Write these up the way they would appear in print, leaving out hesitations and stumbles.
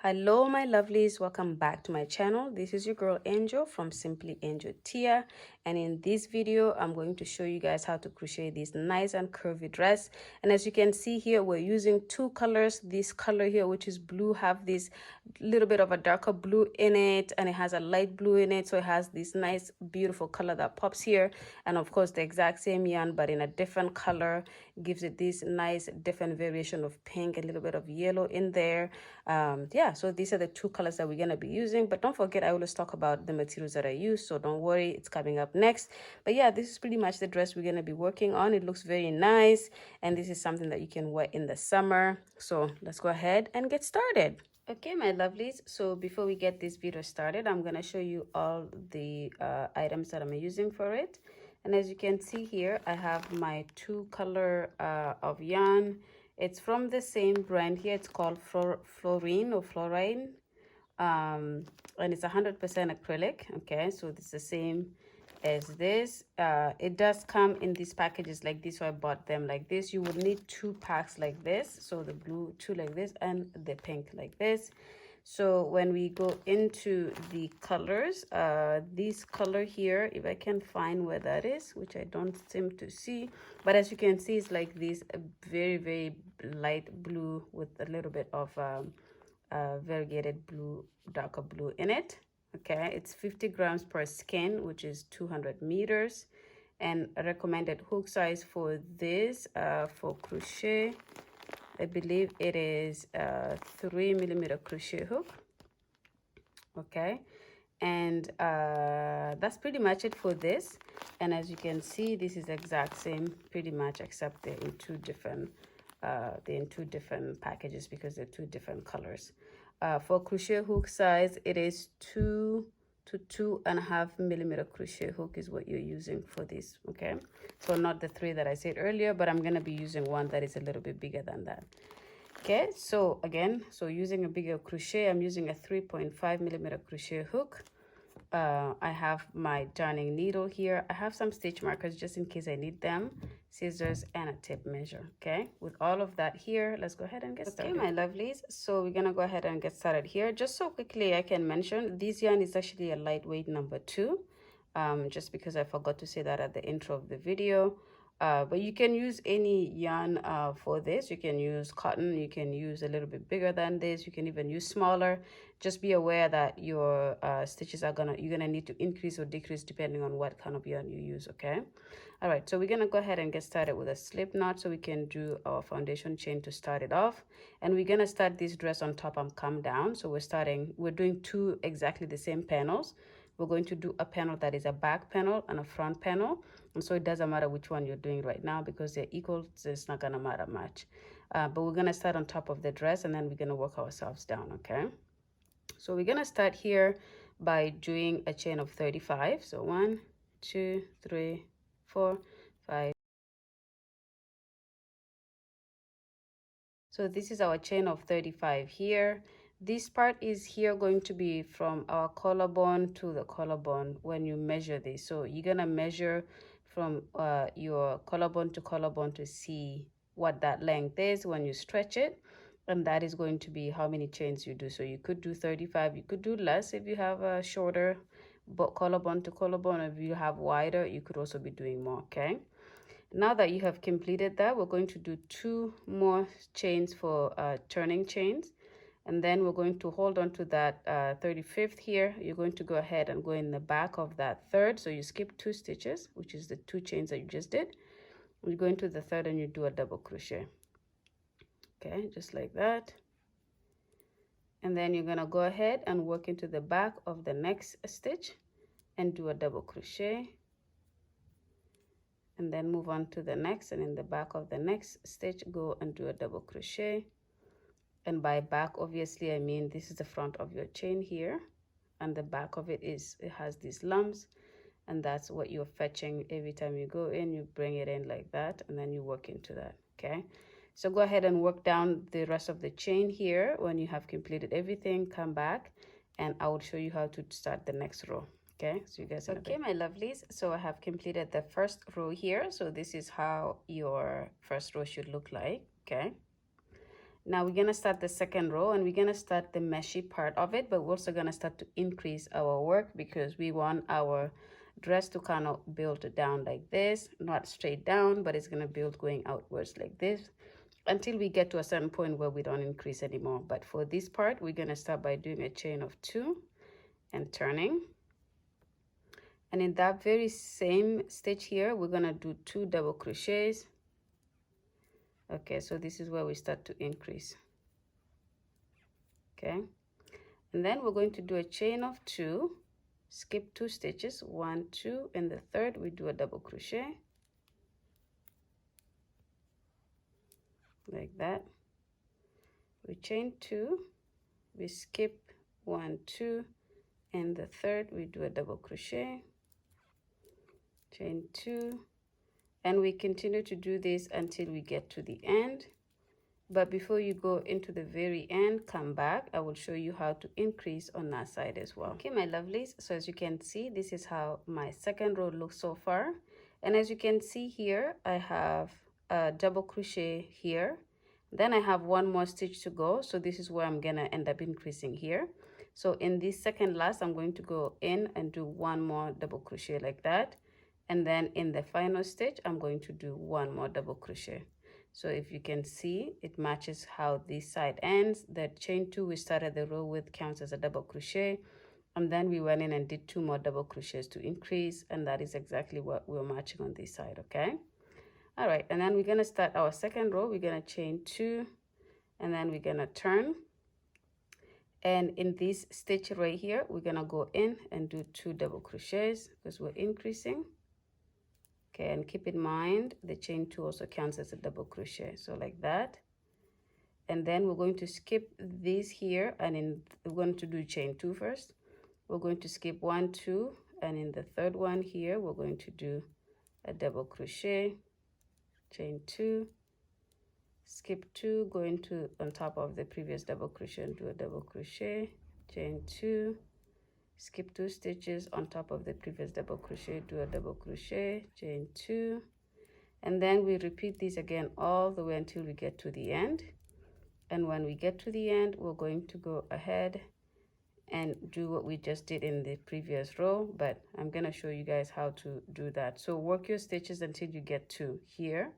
Hello my lovelies, welcome back to my channel. This is your girl Angel from Simply Angel Tia, and in this video I'm going to show you guys how to crochet this nice and curvy dress. And as you can see here, we're using two colors. This color here, which is blue, have this little bit of a darker blue in it, and it has a light blue in it, so it has this nice beautiful color that pops here. And of course the exact same yarn but in a different color gives it this nice different variation of pink, a little bit of yellow in there. Yeah, so these are the two colors that we're going to be using, but don't forget I always talk about the materials that I use, so don't worry, it's coming up next. But yeah, this is pretty much the dress we're going to be working on. It looks very nice, and this is something that you can wear in the summer. So let's go ahead and get started. Okay my lovelies, so before we get this video started, I'm going to show you all the items that I'm using for it. And as you can see here, I have my two color of yarn. It's from the same brand here. It's called Fluorine or Fluorine. And it's 100% acrylic. Okay, so it's the same as this. It does come in these packages like this, so I bought them like this. You will need two packs like this. So the blue two like this and the pink like this. So when we go into the colors, this color here, if I can find where that is, which I don't seem to see, but as you can see, it's like this very light blue with a little bit of variegated blue, darker blue in it. Okay, it's 50 grams per skein, which is 200 meters. And a recommended hook size for this for crochet, I believe it is a 3mm crochet hook. Okay, and that's pretty much it for this. And as you can see, this is the exact same pretty much, except they're in two different packages because they're two different colors. For crochet hook size, it is 2 to 2.5mm crochet hook is what you're using for this. Okay, so not the 3 that I said earlier, but I'm going to be using one that is a little bit bigger than that. Okay, so again, so using a bigger crochet, I'm using a 3.5mm crochet hook. I have my darning needle here. I have some stitch markers just in case I need them, scissors, and a tape measure. Okay, with all of that here, let's go ahead and get started. Okay, my lovelies, so we're gonna go ahead and get started here. Just so quickly I can mention, this yarn is actually a lightweight number 2, just because I forgot to say that at the intro of the video. But you can use any yarn for this. You can use cotton, you can use a little bit bigger than this, you can even use smaller. Just be aware that your stitches are you're gonna need to increase or decrease depending on what kind of yarn you use. Okay, all right, so we're gonna go ahead and get started with a slip knot so we can do our foundation chain to start it off. And we're gonna start this dress on top and come down. So we're doing two exactly the same panels. We're going to do a panel that is a back panel and a front panel, and so it doesn't matter which one you're doing right now because they're equal, so it's not gonna matter much. But we're gonna start on top of the dress and then we're gonna work ourselves down. Okay, so we're gonna start here by doing a chain of 35. So 1, 2, 3, 4, 5. So this is our chain of 35 here. This part is here going to be from our collarbone to the collarbone when you measure this. So you're gonna measure from your collarbone to see what that length is when you stretch it, and that is going to be how many chains you do. So you could do 35, you could do less if you have a shorter collarbone to collarbone. If you have wider, you could also be doing more. Okay, now that you have completed that, we're going to do 2 more chains for turning chains, and then we're going to hold on to that 35th here. You're going to go ahead and go in the back of that third, so you skip 2 stitches, which is the 2 chains that you just did. You go into the third and you do a double crochet. Okay, just like that. And then you're going to go ahead and work into the back of the next stitch and do a double crochet, and then move on to the next, and in the back of the next stitch go and do a double crochet. And by back, obviously I mean this is the front of your chain here, and the back of it has these lumps, and that's what you're fetching every time you go in. You bring it in like that, and then you work into that. Okay, so go ahead and work down the rest of the chain here. When you have completed everything, come back and I will show you how to start the next row. Okay, so you guys okay my lovelies, so I have completed the first row here. So this is how your first row should look like. Okay, Now we're gonna start the second row, and we're gonna start the meshy part of it, but we're also gonna start to increase our work because we want our dress to kind of build down like this, not straight down, but it's gonna build going outwards like this until we get to a certain point where we don't increase anymore. But for this part, we're gonna start by doing a chain of 2 and turning. And in that very same stitch here, we're gonna do 2 double crochets. Okay, so this is where we start to increase. Okay, and then we're going to do a chain of 2, skip 2 stitches, 1, 2, and the third we do a double crochet like that. We chain 2, we skip 1, 2, and the third we do a double crochet, chain 2, and we continue to do this until we get to the end. But before you go into the very end, come back. I will show you how to increase on that side as well. Okay, my lovelies, so as you can see, this is how my second row looks so far. And as you can see here, I have a double crochet here. Then I have 1 more stitch to go. So this is where I'm gonna end up increasing here. So in this second last, I'm going to go in and do 1 more double crochet like that. And then in the final stitch, I'm going to do 1 more double crochet. So if you can see, it matches how this side ends. The chain 2 we started the row with counts as a double crochet, and then we went in and did 2 more double crochets to increase, and that is exactly what we're matching on this side. Okay, all right, and then we're gonna start our second row. We're gonna chain 2, and then we're gonna turn, and in this stitch right here, we're gonna go in and do 2 double crochets because we're increasing. Okay, and keep in mind the chain 2 also counts as a double crochet, so like that. And then we're going to skip this here, and we're going to do chain 2 first. We're going to skip 1, 2, and in the third one here, we're going to do a double crochet, chain 2, skip 2, go into on top of the previous double crochet and do a double crochet, chain 2, skip 2 stitches on top of the previous double crochet, do a double crochet, chain 2, and then we repeat this again all the way until we get to the end. And when we get to the end, we're going to go ahead and do what we just did in the previous row, but I'm gonna show you guys how to do that. So work your stitches until you get to here.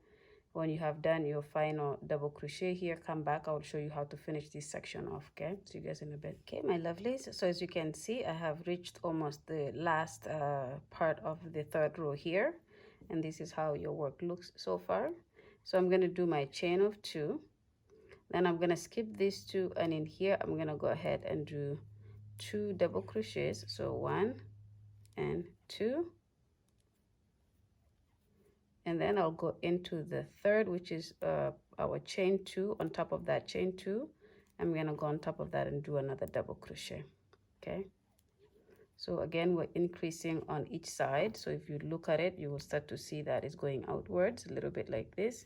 When you have done your final double crochet here, come back. I will show you how to finish this section off. Okay, see you guys in a bit. Okay, my lovelies, so as you can see, I have reached almost the last part of the third row here, and this is how your work looks so far. So I'm going to do my chain of 2, then I'm going to skip these 2, and in here I'm going to go ahead and do 2 double crochets, so 1 and 2, and then I'll go into the third, which is our chain 2. On top of that chain 2, I'm gonna go on top of that and do another double crochet. Okay, so again, we're increasing on each side. So if you look at it, you will start to see that it's going outwards a little bit like this.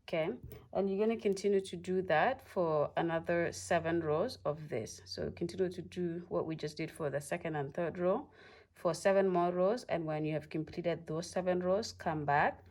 Okay, and you're going to continue to do that for another 7 rows of this. So continue to do what we just did for the second and third row for 7 more rows, and when you have completed those 7 rows, come back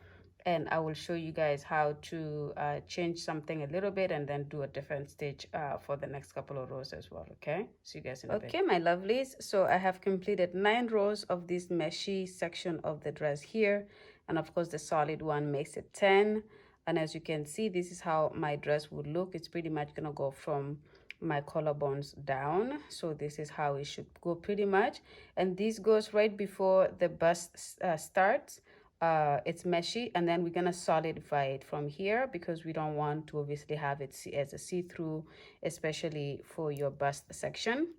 and I will show you guys how to change something a little bit and then do a different stitch for the next couple of rows as well. Okay, see you guys in a bit. Okay, my lovelies, so I have completed 9 rows of this meshy section of the dress here, and of course the solid one makes it 10. And as you can see, this is how my dress would look. It's pretty much gonna go from my collarbones down. So this is how it should go pretty much. And this goes right before the bust starts. It's meshy, and then we're gonna solidify it from here because we don't want to obviously have it as a see-through, especially for your bust section.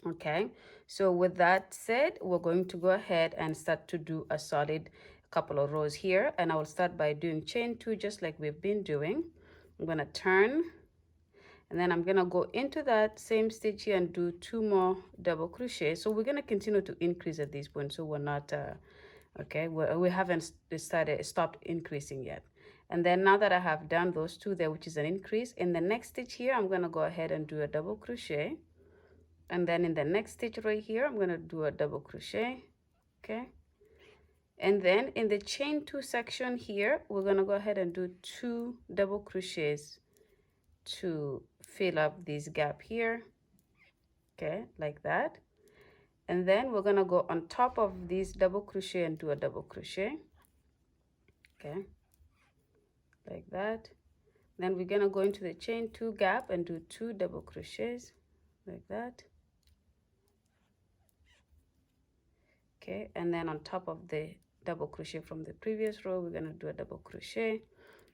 Okay, so with that said, we're going to go ahead and start to do a solid couple of rows here, and I will start by doing chain 2 just like we've been doing. I'm gonna turn, and then I'm gonna go into that same stitch here and do 2 more double crochet. So we're gonna continue to increase at this point, so we're not okay, we haven't stopped increasing yet. And then now that I have done those 2 there, which is an increase, in the next stitch here I'm gonna go ahead and do a double crochet, and then in the next stitch right here I'm gonna do a double crochet. Okay, and then in the chain 2 section here, we're gonna go ahead and do 2 double crochets, to fill up this gap here, okay, like that. And then we're gonna go on top of this double crochet and do a double crochet, okay, like that. Then we're gonna go into the chain 2 gap and do 2 double crochets like that, okay. And then on top of the double crochet from the previous row, we're gonna do a double crochet.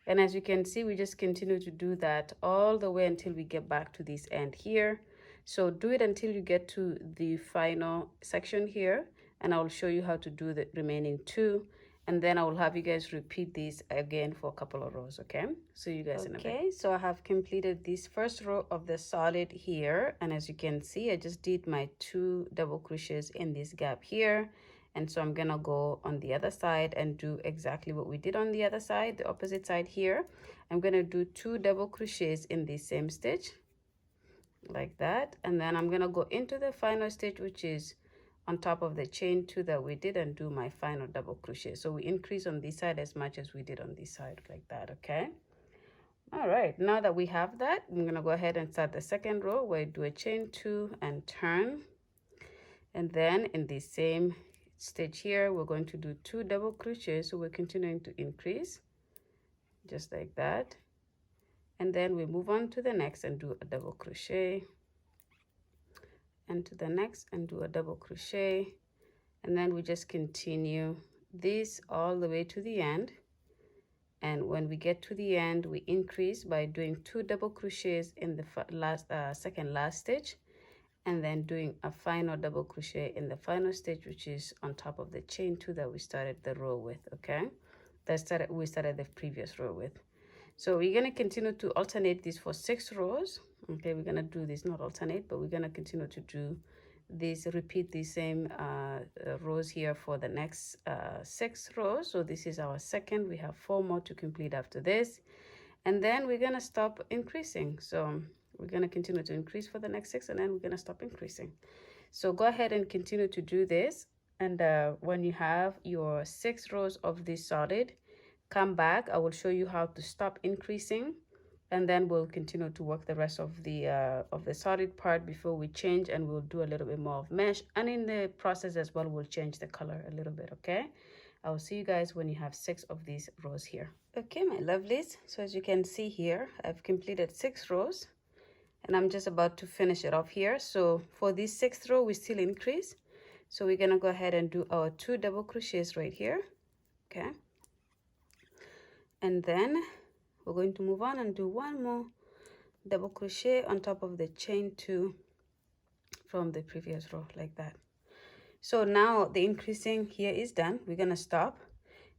And as you can see, we just continue to do that all the way until we get back to this end here. So do it until you get to the final section here, and I'll show you how to do the remaining 2. And then I will have you guys repeat this again for a couple of rows, okay? So you guys in a bit. Okay, so I have completed this first row of the solid here. And as you can see, I just did my 2 double crochets in this gap here. And so I'm gonna go on the other side and do exactly what we did on the other side, the opposite side here. I'm gonna do 2 double crochets in the same stitch, like that. And then I'm gonna go into the final stitch, which is on top of the chain 2 that we did, and do my final double crochet. So we increase on this side as much as we did on this side, like that, okay? All right, now that we have that, I'm gonna go ahead and start the second row where I do a chain 2 and turn. And then in the same stitch here, we're going to do 2 double crochets. So we're continuing to increase just like that. And then we move on to the next and do a double crochet, and to the next and do a double crochet. And then we just continue this all the way to the end. And when we get to the end, we increase by doing 2 double crochets in the second last stitch, and then doing a final double crochet in the final stitch, which is on top of the chain 2 that we started the row with, okay? We started the previous row with. So we're gonna continue to alternate this for 6 rows. Okay, we're gonna do this, not alternate, but we're gonna continue to do this, repeat the same rows here for the next 6 rows. So this is our second. We have 4 more to complete after this, and then we're gonna stop increasing. So we're gonna continue to increase for the next 6, and then we're gonna stop increasing. So go ahead and continue to do this, and when you have your 6 rows of this solid, come back. I will show you how to stop increasing, and then we'll continue to work the rest of the solid part before we change, and we'll do a little bit more of mesh, and in the process as well we'll change the color a little bit, okay? I will see you guys when you have 6 of these rows here. Okay, my lovelies, so as you can see here, I've completed 6 rows, and I'm just about to finish it off here. So for this 6th row, we still increase, so we're gonna go ahead and do our 2 double crochets right here, okay? And then we're going to move on and do 1 more double crochet on top of the chain 2 from the previous row, like that. So now the increasing here is done. We're gonna stop,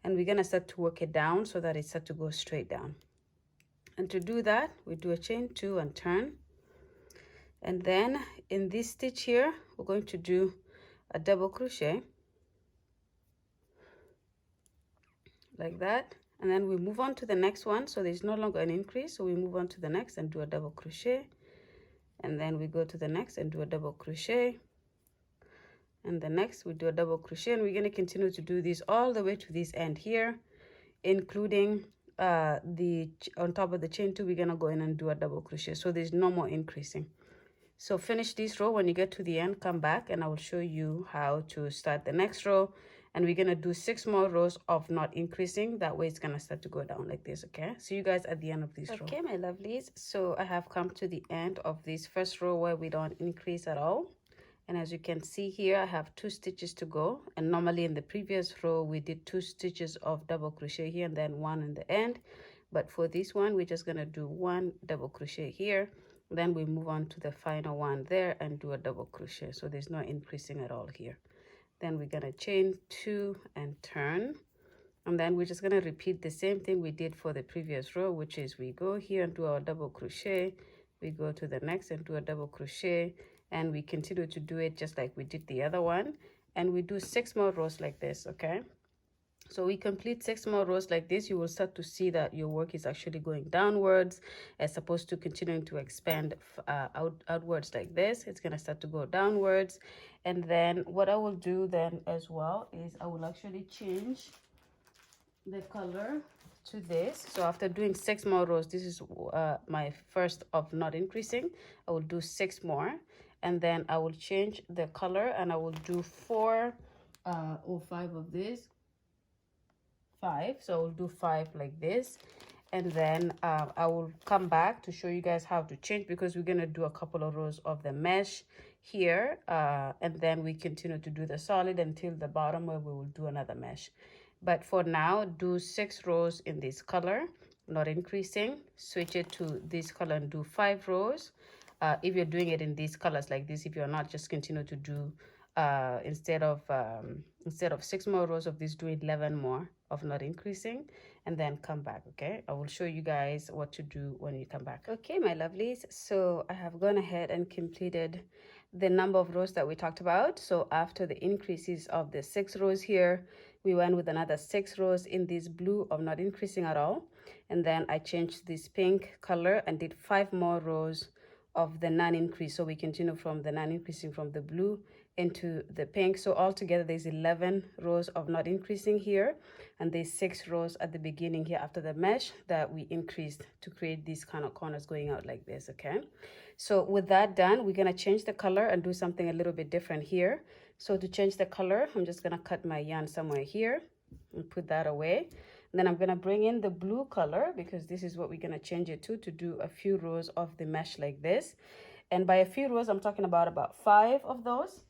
and we're gonna start to work it down so that it starts to go straight down. And to do that, we do a chain 2 and turn. And then in this stitch here, we're going to do a double crochet like that. And then we move on to the next one, so there's no longer an increase, so we move on to the next and do a double crochet, and then we go to the next and do a double crochet, and the next we do a double crochet, and we're going to continue to do this all the way to this end here, including on top of the chain 2, we're going to go in and do a double crochet, so there's no more increasing. So finish this row. When you get to the end, come back and I will show you how to start the next row. And we're gonna do 6 more rows of not increasing. That way it's gonna start to go down like this, okay? See you guys at the end of this row. Okay, my lovelies, so I have come to the end of this first row where we don't increase at all. And as you can see here, I have 2 stitches to go. And normally in the previous row, we did 2 stitches of double crochet here and then 1 in the end. But for this one, we're just gonna do 1 double crochet here. Then we move on to the final one there and do a double crochet. So there's no increasing at all here. Then we're gonna chain 2 and turn, and then we're just gonna repeat the same thing we did for the previous row, which is we go here and do our double crochet, we go to the next and do a double crochet, and we continue to do it just like we did the other one, and we do 6 more rows like this, okay? So we complete 6 more rows like this, you will start to see that your work is actually going downwards as opposed to continuing to expand outwards like this. It's going to start to go downwards. And then what I will do then as well is I will actually change the color to this. So after doing 6 more rows, this is my first of not increasing. I will do 6 more, and then I will change the color, and I will do 4 or 5 of this. 5, so I will do 5 like this, and then I will come back to show you guys how to change, because we're going to do a couple of rows of the mesh here, and then we continue to do the solid until the bottom where we will do another mesh. But for now, do 6 rows in this color, not increasing. Switch it to this color and do 5 rows. If you're doing it in these colors like this, if you're not, just continue to do instead of 6 more rows of this, do 11 more of not increasing, and then come back. Okay, I will show you guys what to do when you come back. Okay, my lovelies, so I have gone ahead and completed the number of rows that we talked about. So after the increases of the 6 rows here, we went with another 6 rows in this blue of not increasing at all, and then I changed this pink color and did 5 more rows of the non-increase. So we continue from the non-increasing from the blue into the pink. So altogether there's 11 rows of not increasing here, and there's 6 rows at the beginning here after the mesh that we increased to create these kind of corners going out like this. Okay, so with that done, we're gonna change the color and do something a little bit different here. So to change the color, I'm just gonna cut my yarn somewhere here and put that away. And then I'm gonna bring in the blue color, because this is what we're gonna change it to do a few rows of the mesh like this. And by a few rows, I'm talking about 5 of those.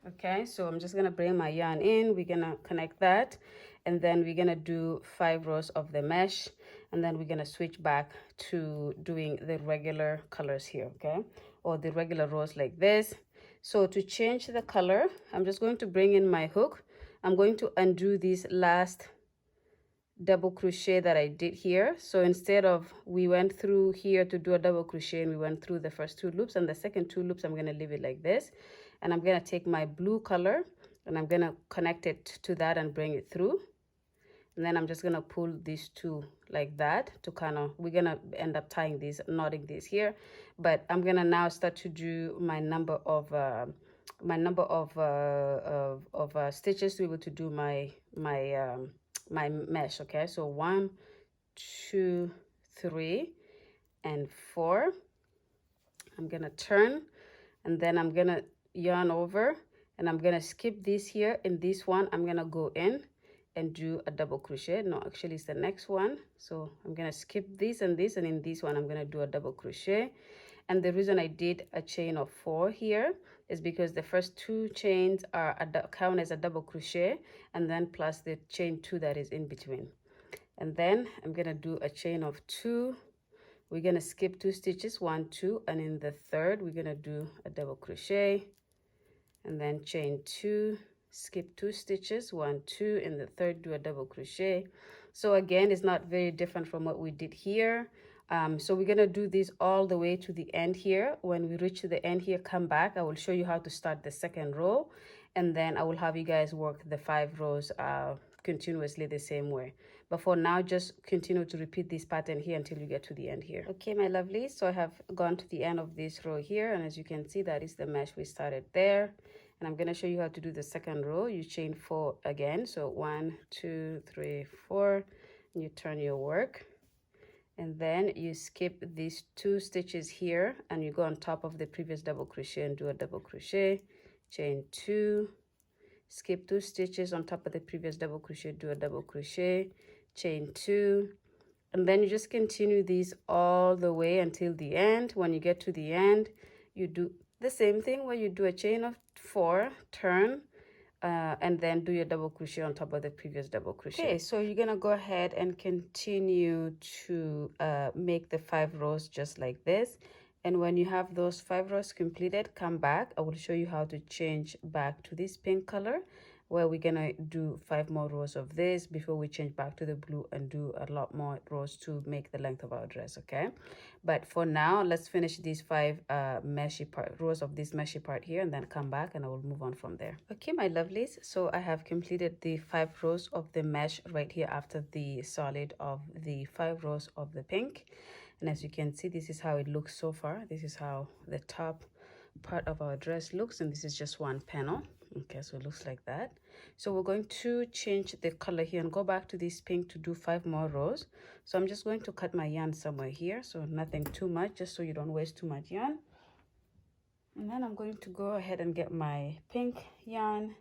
Okay, so I'm just gonna bring my yarn in, we're gonna connect that, and then we're gonna do 5 rows of the mesh, and then we're gonna switch back to doing the regular colors here, okay, or the regular rows like this. So to change the color, I'm just going to bring in my hook. I'm going to undo this last double crochet that I did here. So instead of, we went through here to do a double crochet, and we went through the first 2 loops, and the second 2 loops I'm going to leave it like this, and I'm going to take my blue color and I'm going to connect it to that and bring it through, and then I'm just going to pull these 2 like that to kind of, we're going to end up tying these, knotting these here. But I'm going to now start to do my number of stitches to be able to do my mesh. Okay, so 1, 2, 3, and 4. I'm gonna turn, and then I'm gonna yarn over, and I'm gonna skip this here. In this one, I'm gonna go in and do a double crochet. No, actually it's the next one. So I'm gonna skip this and this, and in this one I'm gonna do a double crochet. And the reason I did a chain of 4 here is because the first 2 chains are count as a double crochet, and then plus the chain 2 that is in between. And then I'm gonna do a chain of 2. We're gonna skip 2 stitches, 1, 2, and in the third we're gonna do a double crochet, and then chain 2, skip 2 stitches, 1, 2, in the third do a double crochet. So again, it's not very different from what we did here. So we're gonna do this all the way to the end here. When we reach the end here, come back, I will show you how to start the second row, and then I will have you guys work the 5 rows continuously the same way. But for now, just continue to repeat this pattern here until you get to the end here. Okay, my lovely, so I have gone to the end of this row here, and as you can see, that is the mesh we started there. And I'm going to show you how to do the second row. You chain 4 again, so 1, 2, 3, 4, and you turn your work, and then you skip these 2 stitches here, and you go on top of the previous double crochet and do a double crochet, chain 2, skip 2 stitches on top of the previous double crochet, do a double crochet, chain 2, and then you just continue these all the way until the end. When you get to the end, you do the same thing where you do a chain of 4, turn, and then do your double crochet on top of the previous double crochet. Okay, so you're gonna go ahead and continue to make the 5 rows just like this. And when you have those 5 rows completed, come back. I will show you how to change back to this pink color, where we're gonna do 5 more rows of this before we change back to the blue and do a lot more rows to make the length of our dress. Okay, but for now, let's finish these 5 rows of this meshy part here, and then come back and I will move on from there. Okay, my lovelies, so I have completed the 5 rows of the mesh right here after the solid of the 5 rows of the pink. And as you can see, this is how it looks so far. This is how the top part of our dress looks, and this is just one panel. Okay, so it looks like that. So we're going to change the color here and go back to this pink to do 5 more rows. So I'm just going to cut my yarn somewhere here, so nothing too much, just so you don't waste too much yarn. And then I'm going to go ahead and get my pink yarn,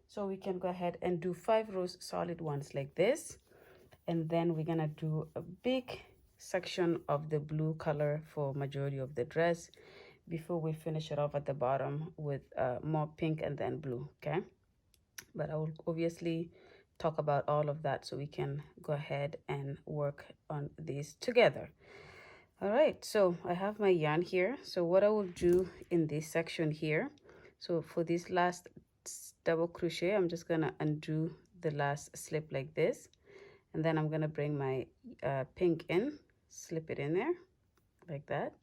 so we can go ahead and do 5 rows solid ones like this. And then we're gonna do a big section of the blue color for majority of the dress before we finish it off at the bottom with more pink and then blue. Okay, but I will obviously talk about all of that so we can go ahead and work on these together. All right, so I have my yarn here. So what I will do in this section here, so for this last double crochet, I'm just gonna undo the last slip like this, and then I'm gonna bring my pink in, slip it in there like that,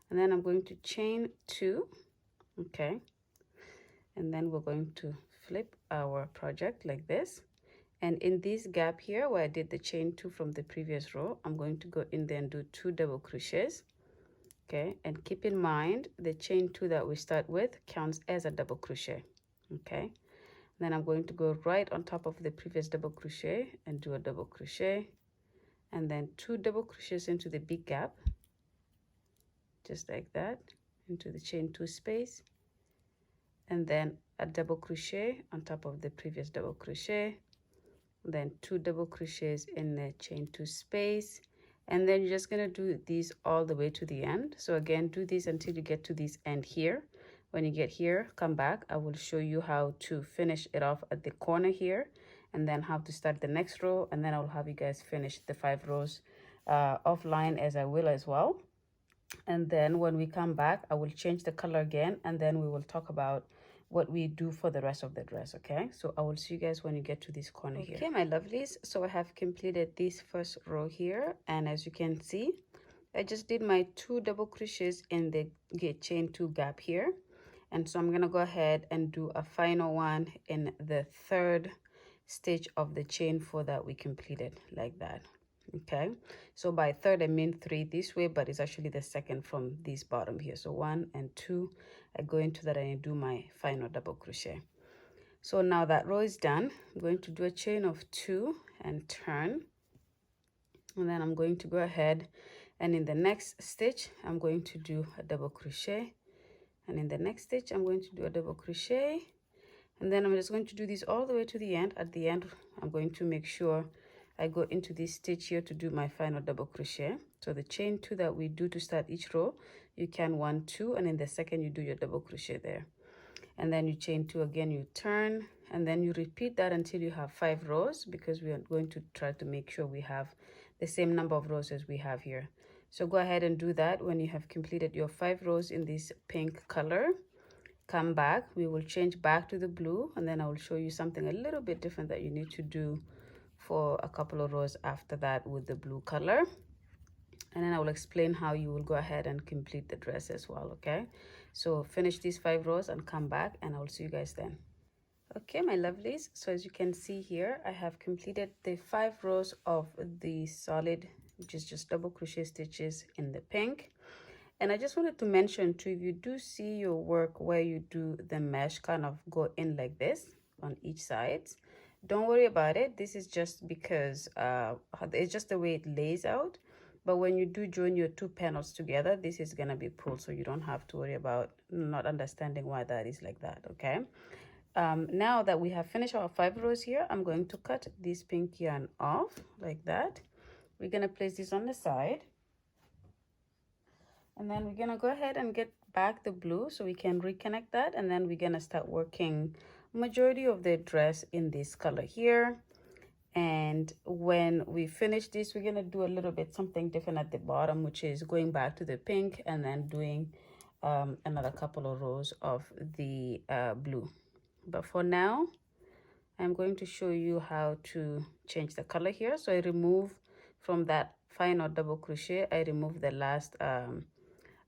and then I'm going to chain 2. Okay, and then we're going to flip our project like this, and in this gap here where I did the chain 2 from the previous row, I'm going to go in there and do 2 double crochets. Okay, and keep in mind the chain 2 that we start with counts as a double crochet. Okay, then I'm going to go right on top of the previous double crochet and do a double crochet, and then 2 double crochets into the big gap, just like that, into the chain 2 space, and then a double crochet on top of the previous double crochet, then 2 double crochets in the chain 2 space, and then you're just going to do these all the way to the end. So again, do this until you get to this end here. When you get here, come back. I will show you how to finish it off at the corner here, and then how to start the next row, and then I'll have you guys finish the 5 rows offline as I will as well. And then when we come back, I will change the color again, and then we will talk about what we do for the rest of the dress. Okay, so I will see you guys when you get to this corner here. Okay, my lovelies, so I have completed this first row here, and as you can see, I just did my 2 double crochets in the chain 2 gap here, and so I'm gonna go ahead and do a final one in the 3rd stitch of the chain 4 that we completed like that. Okay, so by 3rd I mean 3 this way, but it's actually the 2nd from this bottom here. So 1 and 2, I go into that and I do my final double crochet. So now that row is done, I'm going to do a chain of 2 and turn, and then I'm going to go ahead and in the next stitch I'm going to do a double crochet, and in the next stitch I'm going to do a double crochet, and then I'm just going to do this all the way to the end. At the end I'm going to make sure I go into this stitch here to do my final double crochet. So the chain 2 that we do to start each row, you can 1 2, and in the second you do your double crochet there, and then you chain 2 again, you turn, and then you repeat that until you have 5 rows, because we are going to try to make sure we have the same number of rows as we have here. So go ahead and do that. When you have completed your 5 rows in this pink color, come back, we will change back to the blue, and then I will show you something a little bit different that you need to do for a couple of rows after that with the blue color, and then I will explain how you will go ahead and complete the dress as well. Okay, so finish these 5 rows and come back, and I will see you guys then. Okay, my lovelies, so as you can see here, I have completed the 5 rows of the solid, which is just double crochet stitches in the pink. And I just wanted to mention too, if you do see your work where you do the mesh kind of go in like this on each side, don't worry about it. This is just because it's just the way it lays out. But when you do join your 2 panels together, this is gonna be pulled, so you don't have to worry about not understanding why that is like that. Okay, now that we have finished our 5 rows here, I'm going to cut this pink yarn off like that. We're gonna place this on the side, and then we're gonna go ahead and get back the blue so we can reconnect that, and then we're gonna start working majority of the dress in this color here. And when we finish this, we're gonna do a little bit something different at the bottom, which is going back to the pink and then doing another couple of rows of the blue. But for now, I'm going to show you how to change the color here. So I remove from that final double crochet, I remove the last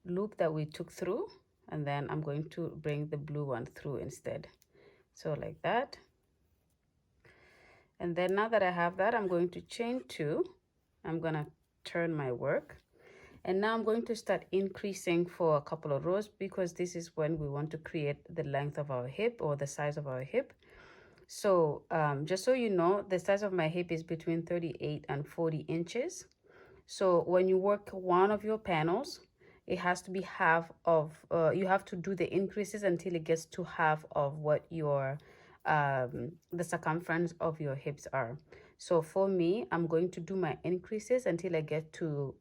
loop that we took through, and then I'm going to bring the blue one through instead, so like that. And then now that I have that, I'm going to chain 2. I'm gonna turn my work, And now I'm going to start increasing for a couple of rows, because this is when we want to create the length of our hip, or the size of our hip. So just so you know, the size of my hip is between 38 and 40 inches. So when you work one of your panels, it has to be half of, you have to do the increases until it gets to half of what your, the circumference of your hips are. So for me, I'm going to do my increases until I get to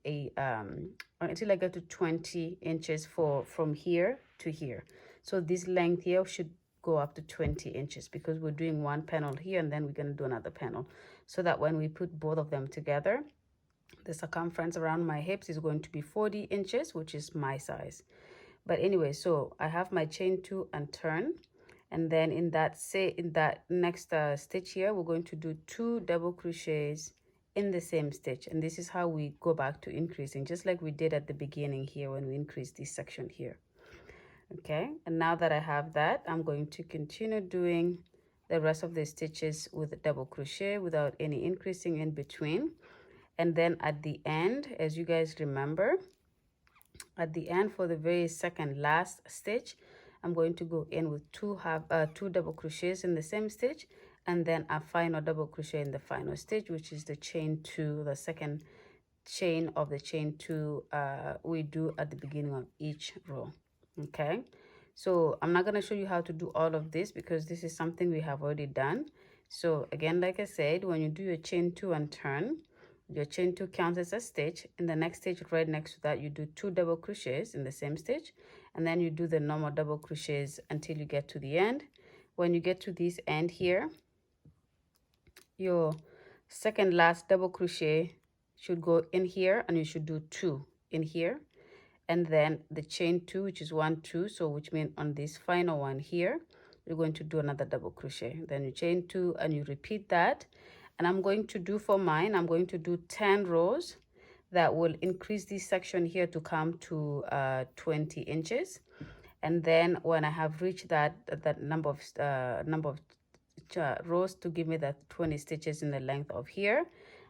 until I get to 20 inches from here to here. So this length here should go up to 20 inches, because we're doing one panel here and then we're going to do another panel, so that when we put both of them together, the circumference around my hips is going to be 40 inches, which is my size. But anyway, so I have my chain 2 and turn, and then in that next stitch here, we're going to do 2 double crochets in the same stitch. And this is how we go back to increasing, just like we did at the beginning here when we increased this section here. Okay, and now that I have that, I'm going to continue doing the rest of the stitches with double crochet without any increasing in between. And then at the end, as you guys remember, at the end for the very second last stitch, I'm going to go in with two double crochets in the same stitch, and then a final double crochet in the final stitch, which is the chain 2, the second chain of the chain 2 we do at the beginning of each row. Okay, so I'm not going to show you how to do all of this, because this is something we have already done. So again, like I said, when you do your chain 2 and turn, your chain 2 counts as a stitch. In the next stitch right next to that, you do 2 double crochets in the same stitch, and then you do the normal double crochets until you get to the end. When you get to this end here, your second last double crochet should go in here, and you should do 2 in here, and then the chain 2, which is 1 2, so which means on this final one here, you're going to do another double crochet, then you chain 2 and you repeat that. And I'm going to do, for mine, I'm going to do 10 rows that will increase this section here to come to 20 inches. And then when I have reached that number of rows to give me that 20 stitches in the length of here,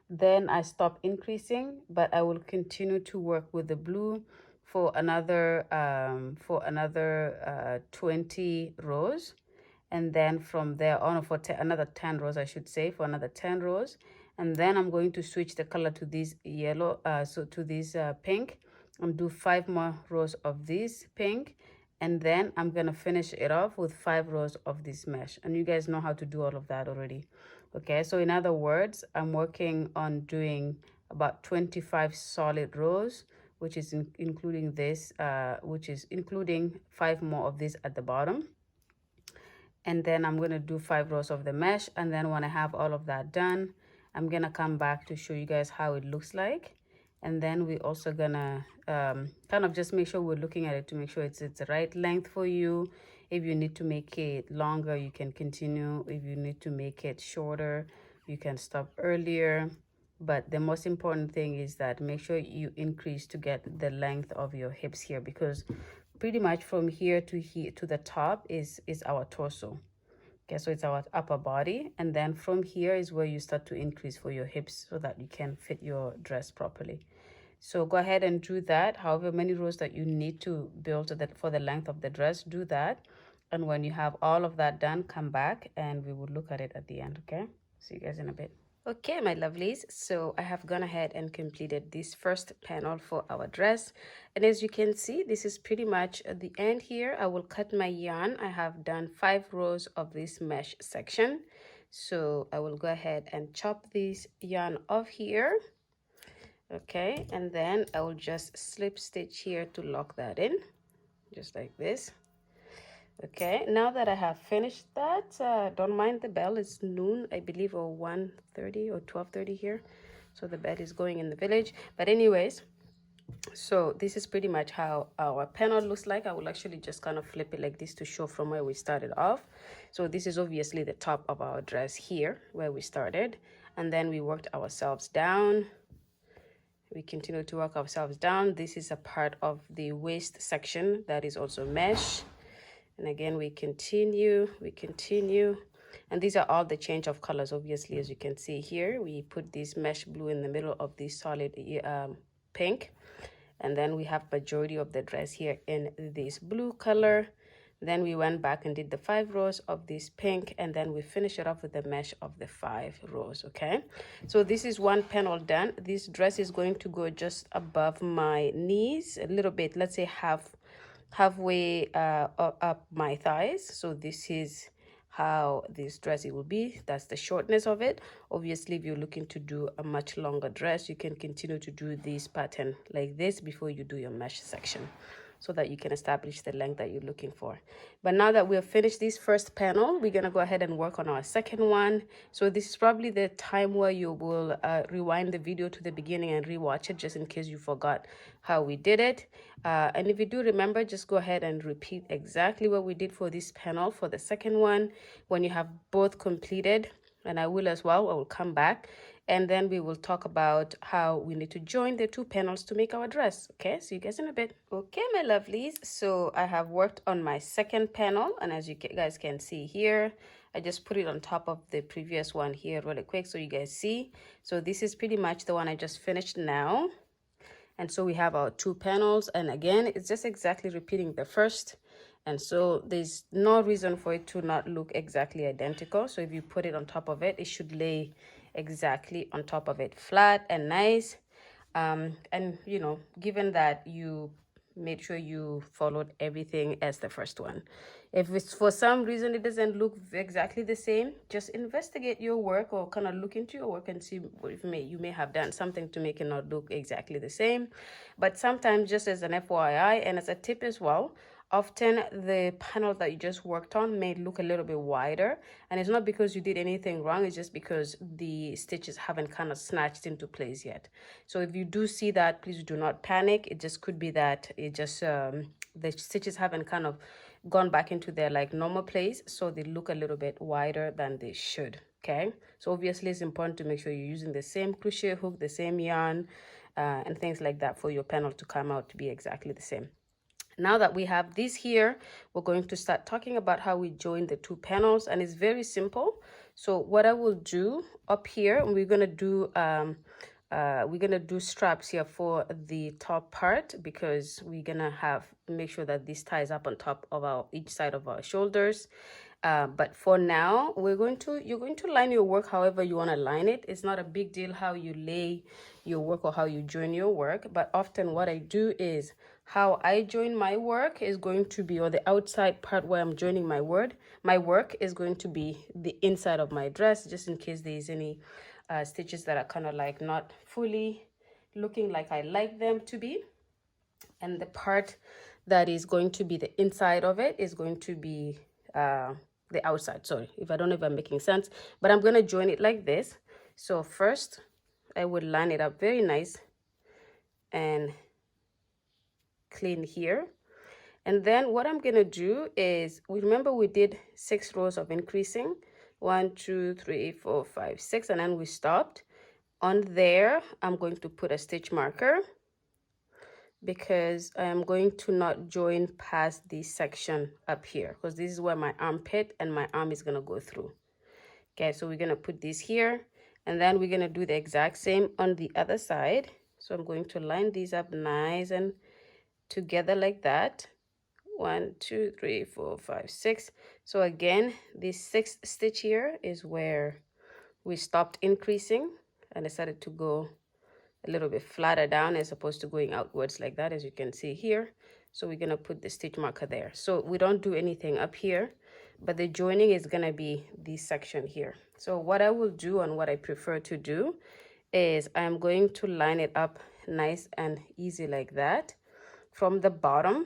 then I stop increasing, but I will continue to work with the blue for another 20 rows, and then from there on for another 10 rows, I should say, for another 10 rows. And then I'm going to switch the color to this yellow, so to this pink, and do 5 more rows of this pink, and then I'm gonna finish it off with 5 rows of this mesh. And you guys know how to do all of that already. Okay, so in other words, I'm working on doing about 25 solid rows, which is including this, which is including 5 more of this at the bottom. And then I'm going to do 5 rows of the mesh. And then when I have all of that done, I'm going to come back to show you guys how it looks like. And then we're also going to kind of just make sure we're looking at it to make sure it's the right length for you. If you need to make it longer, you can continue. If you need to make it shorter, you can stop earlier. But the most important thing is that make sure you increase to get the length of your hips here, because pretty much from here to the top is our torso. Okay, so it's our upper body, and then from here is where you start to increase for your hips so that you can fit your dress properly. So go ahead and do that. However many rows that you need to build that for the length of the dress, do that. And when you have all of that done, come back and we will look at it at the end. Okay, see you guys in a bit. Okay, my lovelies, so I have gone ahead and completed this first panel for our dress, and as you can see, this is pretty much at the end here. I will cut my yarn. I have done 5 rows of this mesh section, so I will go ahead and chop this yarn off here. Okay, and then I will just slip stitch here to lock that in, just like this. Okay, now that I have finished that, don't mind the bell. It's noon, I believe, or 1:30 or 12:30 here, so the bell is going in the village. But anyways, so this is pretty much how our panel looks like. I will actually just kind of flip it like this to show from where we started off. So this is obviously the top of our dress here where we started, and then we worked ourselves down. We continue to work ourselves down. This is a part of the waist section that is also mesh. And again, we continue, and these are all the change of colors. Obviously, as you can see here, we put this mesh blue in the middle of this solid pink, and then we have majority of the dress here in this blue color. Then we went back and did the 5 rows of this pink, and then we finish it off with the mesh of the 5 rows. Okay, so this is one panel done. This dress is going to go just above my knees a little bit, let's say halfway up my thighs. So this is how this dress it will be. That's the shortness of it. Obviously, if you're looking to do a much longer dress, you can continue to do this pattern like this before you do your mesh section, so that you can establish the length that you're looking for. But now that we have finished this first panel, we're gonna go ahead and work on our second one. So this is probably the time where you will rewind the video to the beginning and rewatch it, just in case you forgot how we did it. And if you do remember, just go ahead and repeat exactly what we did for this panel for the second one. When you have both completed, and I will as well, I will come back and then we will talk about how we need to join the 2 panels to make our dress. Okay, see you guys in a bit. Okay, my lovelies, so I have worked on my second panel, and as you guys can see here, I just put it on top of the previous one here really quick so you guys see. So this is pretty much the one I just finished now. And so we have our 2 panels, and again, it's just exactly repeating the first. And so there's no reason for it to not look exactly identical. So if you put it on top of it, it should lay exactly on top of it, flat and nice. And you know, given that you made sure you followed everything as the first one. If it's for some reason it doesn't look exactly the same, just investigate your work or kind of look into your work and see if you may have done something to make it not look exactly the same. But sometimes, just as an FYI and as a tip as well, often the panel that you just worked on may look a little bit wider, and it's not because you did anything wrong, it's just because the stitches haven't kind of snatched into place yet. So if you do see that, please do not panic. It just could be that it just the stitches haven't kind of gone back into their like normal place, so they look a little bit wider than they should. Okay, so obviously it's important to make sure you're using the same crochet hook, the same yarn, and things like that for your panel to come out to be exactly the same. Now that we have this here, we're going to start talking about how we join the 2 panels, and it's very simple. So what I will do up here, we're gonna do straps here for the top part, because we're gonna make sure that this ties up on top of each side of our shoulders. But for now, you're going to line your work however you want to line it. It's not a big deal how you lay your work or how you join your work, but often what I do is how I join my work is going to be, or the outside part where I'm joining my work is going to be the inside of my dress, just in case there's any stitches that are kind of like not fully looking like I like them to be. And the part that is going to be the inside of it is going to be the outside. Sorry if I don't know if I'm making sense, but I'm going to join it like this. So first I would line it up very nice and clean here, and then what I'm going to do is, remember we did 6 rows of increasing, 1 2 3 4 5 6, and then we stopped on there. I'm going to put a stitch marker because I am going to not join past this section up here, because this is where my armpit and my arm is going to go through. Okay, so we're going to put this here, and then we're going to do the exact same on the other side. So I'm going to line these up nice and together like that. 1 2 3 4 5 6. So again, this 6th stitch here is where we stopped increasing and decided to go a little bit flatter down as opposed to going outwards like that, as you can see here. So we're going to put the stitch marker there. So we don't do anything up here, but the joining is going to be this section here. So what I will do, and what I prefer to do, is I'm going to line it up nice and easy like that from the bottom,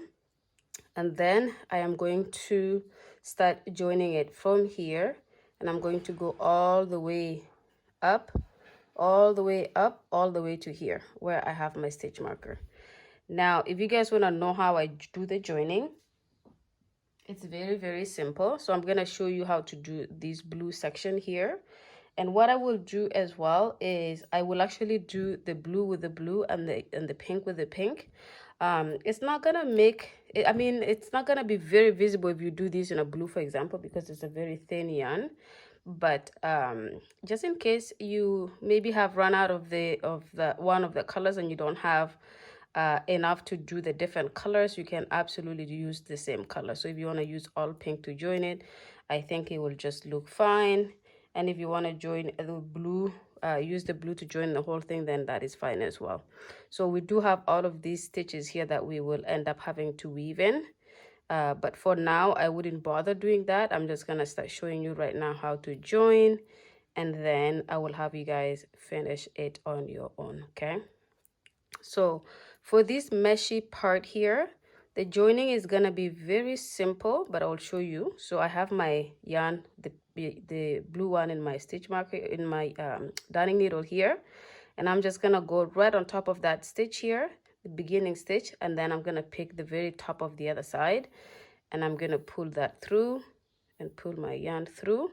and then I am going to start joining it from here, and I'm going to go all the way up, all the way up, all the way to here where I have my stitch marker. Now if you guys want to know how I do the joining, it's very, very simple. So I'm going to show you how to do this blue section here. And what I will do as well is I will actually do the blue with the blue and the pink with the pink. It's not gonna make, I mean, it's not gonna be very visible if you do this in a blue, for example, because it's a very thin yarn. But just in case you maybe have run out of the one of the colors and you don't have enough to do the different colors, you can absolutely use the same color. So if you want to use all pink to join it, I think it will just look fine. And if you want to join the blue, use the blue to join the whole thing, then that is fine as well. So we do have all of these stitches here that we will end up having to weave in. But for now, I wouldn't bother doing that. I'm just gonna start showing you right now how to join, and then I will have you guys finish it on your own, okay? So for this meshy part here, the joining is gonna be very simple, but I'll show you. So I have my yarn, the blue one in my stitch marker, in my darning needle here, and I'm just gonna go right on top of that stitch here, the beginning stitch, and then I'm gonna pick the very top of the other side, and I'm gonna pull that through and pull my yarn through.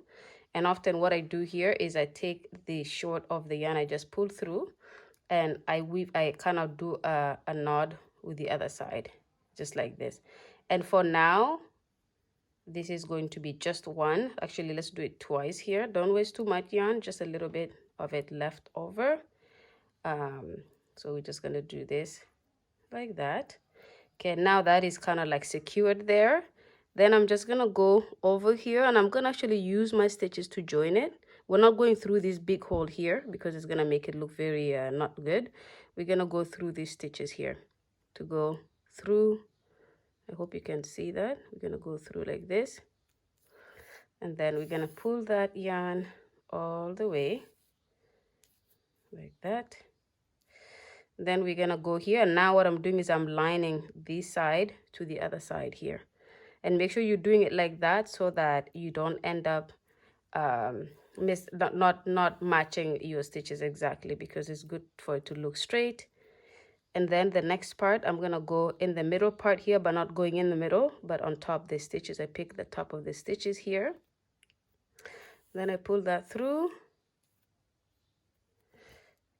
And often what I do here is I take the short of the yarn I just pulled through, and I kind of do a knot with the other side, just like this. And for now, this is going to be just one. Actually, let's do it twice here. Don't waste too much yarn, just a little bit of it left over. So we're just gonna do this like that. Okay, now that is kind of like secured there. Then I'm just gonna go over here, and I'm gonna actually use my stitches to join it. We're not going through this big hole here because it's gonna make it look very not good. We're gonna go through these stitches here to go through. I hope you can see that. We're gonna go through like this, and then we're gonna pull that yarn all the way like that. Then we're gonna go here, and now what I'm doing is I'm lining this side to the other side here, and make sure you're doing it like that so that you don't end up not matching your stitches exactly, because it's good for it to look straight. And then the next part, I'm gonna go in the middle part here, but not going in the middle, but on top the stitches. I pick the top of the stitches here, then I pull that through.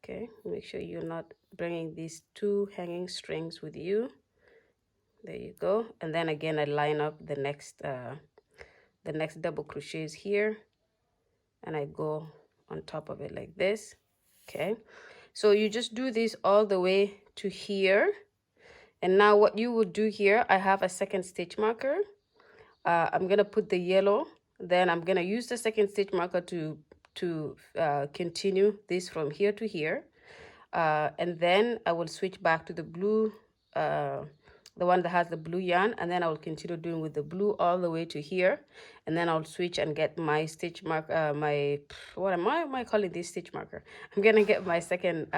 Okay, make sure you're not bringing these two hanging strings with you. There you go. And then again, I line up the next double crochets here, and I go on top of it like this. Okay, so you just do this all the way to here. And now what you would do here, I have a second stitch marker. I'm gonna put the yellow, then I'm gonna use the second stitch marker to continue this from here to here, and then I will switch back to the blue, the one that has the blue yarn, and then I will continue doing with the blue all the way to here, and then I'll switch and get my stitch mark, what am I calling this stitch marker? I'm gonna get my second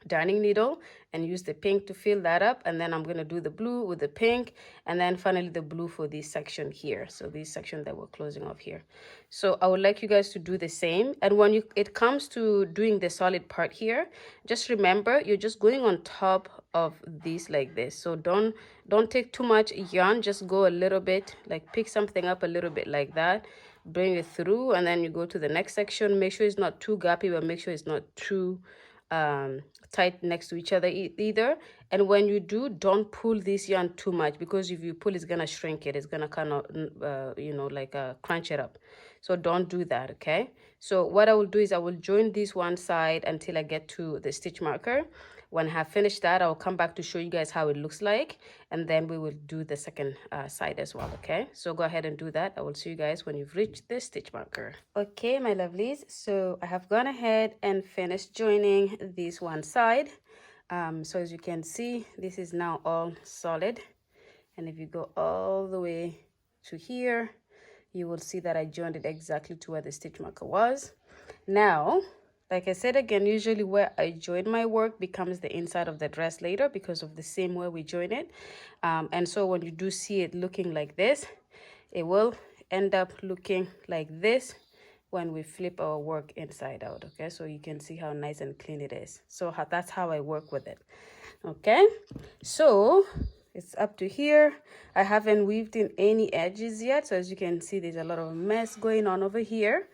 darning needle and use the pink to fill that up, and then I'm going to do the blue with the pink, and then finally the blue for this section here. So this section that we're closing off here. So I would like you guys to do the same. And when it comes to doing the solid part here, just remember you're just going on top of this like this. So don't take too much yarn, just go a little bit, like pick something up a little bit like that, bring it through, and then you go to the next section. Make sure it's not too gappy, but make sure it's not too tight next to each other either. And when you do, don't pull this yarn too much, because if you pull, it's gonna shrink it. It's gonna kind of crunch it up. So don't do that. Okay, so what I will do is I will join this one side until I get to the stitch marker. When I have finished that, I'll come back to show you guys how it looks like, and then we will do the second side as well. Okay, so go ahead and do that. I will see you guys when you've reached the stitch marker. Okay, my lovelies, so I have gone ahead and finished joining this one side. So as you can see, this is now all solid, and if you go all the way to here, you will see that I joined it exactly to where the stitch marker was. Now, like I said again, usually where I join my work becomes the inside of the dress later, because of the same way we join it. And so when you do see it looking like this, it will end up looking like this when we flip our work inside out. Okay, so you can see how nice and clean it is. So that's how I work with it. Okay, so it's up to here. I haven't weaved in any edges yet, so as you can see, there's a lot of mess going on over here.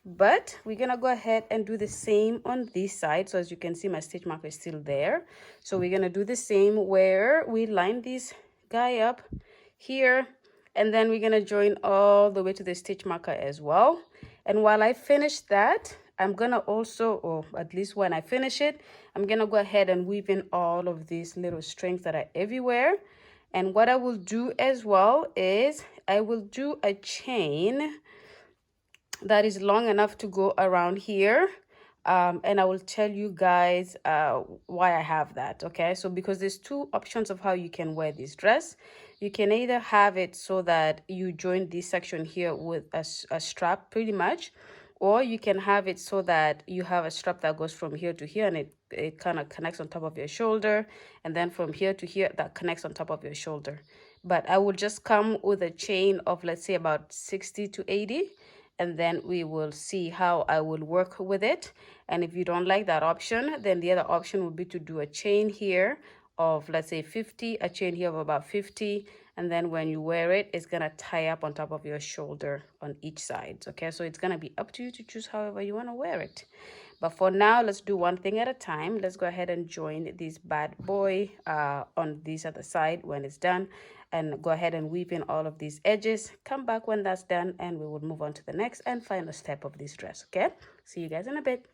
But we're gonna go ahead and do the same on this side. So as you can see, my stitch marker is still there. So we're gonna do the same where we line this guy up here, and then we're gonna join all the way to the stitch marker as well. And while I finish that, I'm gonna also, or at least when I finish it, I'm gonna go ahead and weave in all of these little strings that are everywhere. And what I will do as well is I will do a chain that is long enough to go around here. And I will tell you guys why I have that. Okay, so because there's two options of how you can wear this dress. You can either have it so that you join this section here with a strap pretty much, or you can have it so that you have a strap that goes from here to here and it kind of connects on top of your shoulder, and then from here to here that connects on top of your shoulder. But I will just come with a chain of, let's say, about 60 to 80, and then we will see how I will work with it. And if you don't like that option, then the other option would be to do a chain here of, let's say, 50, a chain here of about 50, and then when you wear it, it's gonna tie up on top of your shoulder on each side. Okay, so it's gonna be up to you to choose however you want to wear it. But for now, let's do one thing at a time. Let's go ahead and join this bad boy on this other side when it's done, and go ahead and weave in all of these edges. Come back when that's done, and we will move on to the next and final step of this dress. Okay, see you guys in a bit.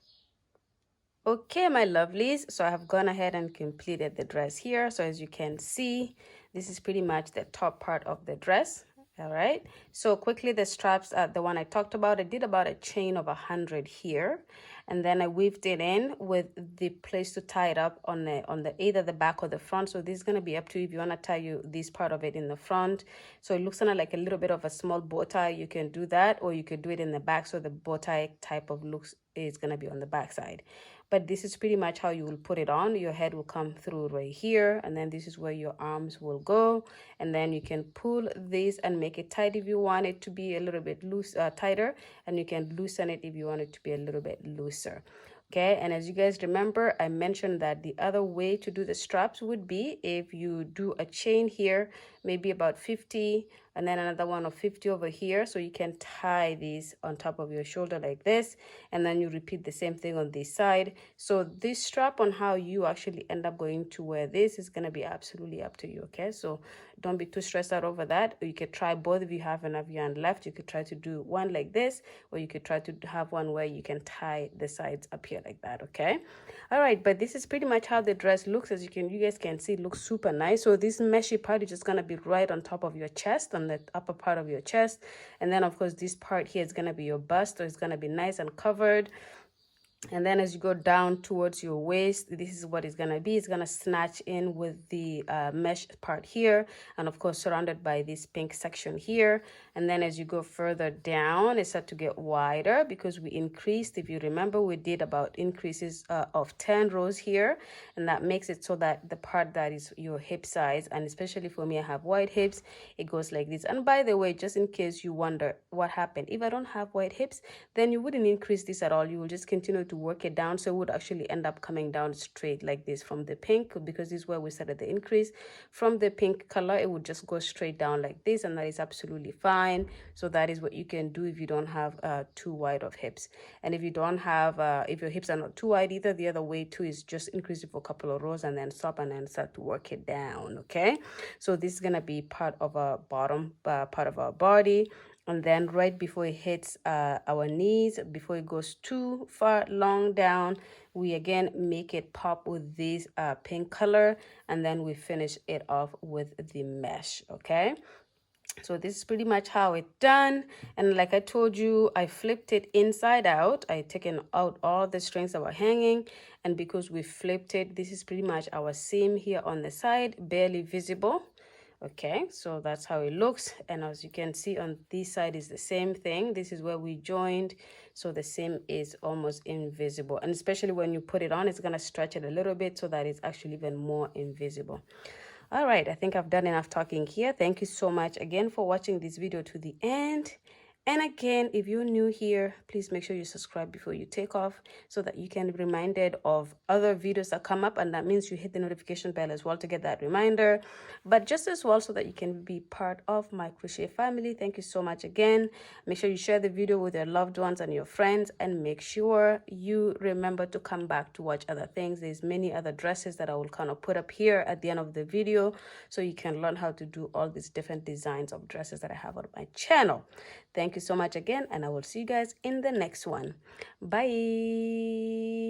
Okay, my lovelies, so I have gone ahead and completed the dress here. So as you can see, this is pretty much the top part of the dress. All right, so quickly, the straps, the one I talked about, I did about a chain of 100 here, and then I weaved it in with the place to tie it up on the either the back or the front. So this is going to be up to you if you want to tie this part of it in the front, so it looks kind of like a little bit of a small bow tie. You can do that, or you could do it in the back, so the bow tie type of looks is going to be on the back side. But this is pretty much how you will put it on. Your head will come through right here, and then this is where your arms will go, and then you can pull this and make it tight if you want it to be a little bit loose, tighter, and you can loosen it if you want it to be a little bit looser. Okay, and as you guys remember, I mentioned that the other way to do the straps would be if you do a chain here, maybe about 50, and then another one of 50 over here, so you can tie these on top of your shoulder like this, and then you repeat the same thing on this side. So this strap on how you actually end up going to wear this is going to be absolutely up to you. Okay, so don't be too stressed out over that. You could try both. If you have enough yarn left, you could try to do one like this, or you could try to have one where you can tie the sides up here like that. Okay, all right, but this is pretty much how the dress looks. As you guys can see, it looks super nice. So this meshy part is just going to be right on top of your chest, on the upper part of your chest, and then of course this part here is going to be your bust, so it's going to be nice and covered. And then as you go down towards your waist, this is what it's going to be. It's going to snatch in with the mesh part here, and of course surrounded by this pink section here. And then as you go further down, it's set to get wider because we increased. If you remember, we did about increases of 10 rows here, and that makes it so that the part that is your hip size, and especially for me, I have wide hips, it goes like this. And by the way, just in case you wonder what happened, if I don't have wide hips, then you wouldn't increase this at all. You will just continue to work it down, so it would actually end up coming down straight like this from the pink, because this is where we started the increase. From the pink color, it would just go straight down like this, and that is absolutely fine. So that is what you can do if you don't have too wide of hips. And if you don't have if your hips are not too wide either, the other way too is just increase it for a couple of rows and then stop and then start to work it down. Okay, so this is gonna be part of our bottom part of our body. And then right before it hits our knees, before it goes too far long down, we again make it pop with this pink color, and then we finish it off with the mesh. Okay, so this is pretty much how it's done. And like I told you, I flipped it inside out. I taken out all the strings that were hanging, and because we flipped it, this is pretty much our seam here on the side, barely visible. Okay, so that's how it looks. And as you can see on this side is the same thing. This is where we joined, so the seam is almost invisible, and especially when you put it on, it's going to stretch it a little bit so that it's actually even more invisible. All right, I think I've done enough talking here. Thank you so much again for watching this video to the end. And again, if you're new here, please make sure you subscribe before you take off so that you can be reminded of other videos that come up, and that means you hit the notification bell as well to get that reminder. But just as well so that you can be part of my crochet family. Thank you so much again. Make sure you share the video with your loved ones and your friends, and make sure you remember to come back to watch other things. There's many other dresses that I will kind of put up here at the end of the video, so you can learn how to do all these different designs of dresses that I have on my channel. Thank Thank you so much again, and I will see you guys in the next one. Bye.